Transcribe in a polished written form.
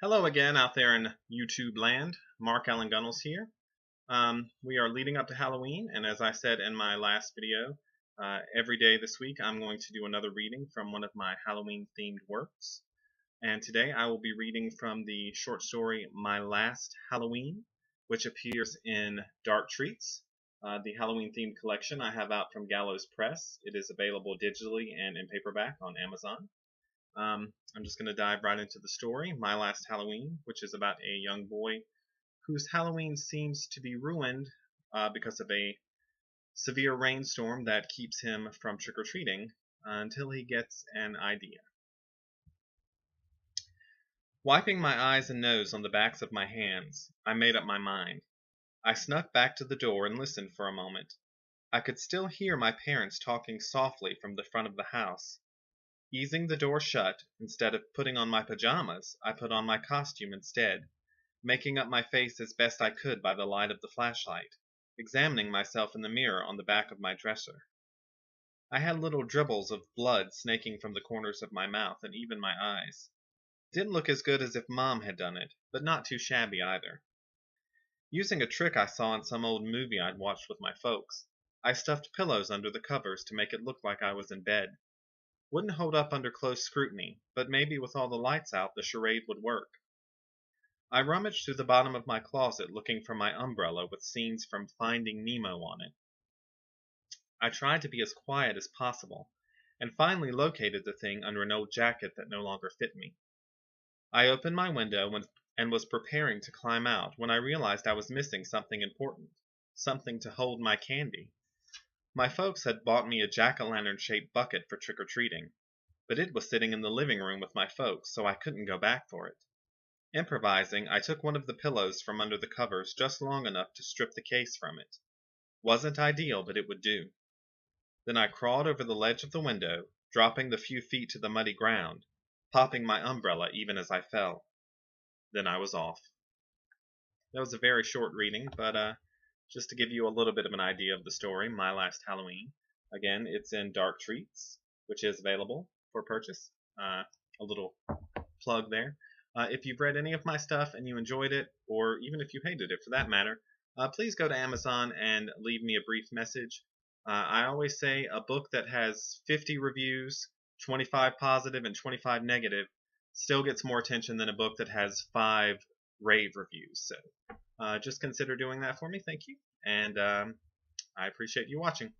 Hello again out there in YouTube land. Mark Allen Gunnels here. We are leading up to Halloween, and as I said in my last video, every day this week I'm going to do another reading from one of my Halloween-themed works. And today I will be reading from the short story My Last Halloween, which appears in Dark Treats, the Halloween-themed collection I have out from Gallows Press. It is available digitally and in paperback on Amazon. I'm just going to dive right into the story, My Last Halloween, which is about a young boy whose Halloween seems to be ruined because of a severe rainstorm that keeps him from trick-or-treating until he gets an idea. Wiping my eyes and nose on the backs of my hands, I made up my mind. I snuck back to the door and listened for a moment. I could still hear my parents talking softly from the front of the house. Easing the door shut, instead of putting on my pajamas, I put on my costume instead, making up my face as best I could by the light of the flashlight, examining myself in the mirror on the back of my dresser. I had little dribbles of blood snaking from the corners of my mouth and even my eyes. Didn't look as good as if Mom had done it, but not too shabby either. Using a trick I saw in some old movie I'd watched with my folks, I stuffed pillows under the covers to make it look like I was in bed. Wouldn't hold up under close scrutiny, but maybe with all the lights out the charade would work. I rummaged through the bottom of my closet looking for my umbrella with scenes from Finding Nemo on it. I tried to be as quiet as possible, and finally located the thing under an old jacket that no longer fit me. I opened my window and was preparing to climb out when I realized I was missing something important, something to hold my candy. My folks had bought me a jack-o'-lantern shaped bucket for trick-or-treating, but it was sitting in the living room with my folks, so I couldn't go back for it. Improvising, I took one of the pillows from under the covers just long enough to strip the case from it. Wasn't ideal, but it would do. Then I crawled over the ledge of the window, dropping the few feet to the muddy ground, popping my umbrella even as I fell. Then I was off. That was a very short reading, but just to give you a little bit of an idea of the story, My Last Halloween. Again, it's in Dark Treats, which is available for purchase. A little plug there. If you've read any of my stuff and you enjoyed it, or even if you hated it for that matter, please go to Amazon and leave me a brief message. I always say a book that has 50 reviews, 25 positive and 25 negative, still gets more attention than a book that has 5 rave reviews. So just consider doing that for me. Thank you. And I appreciate you watching.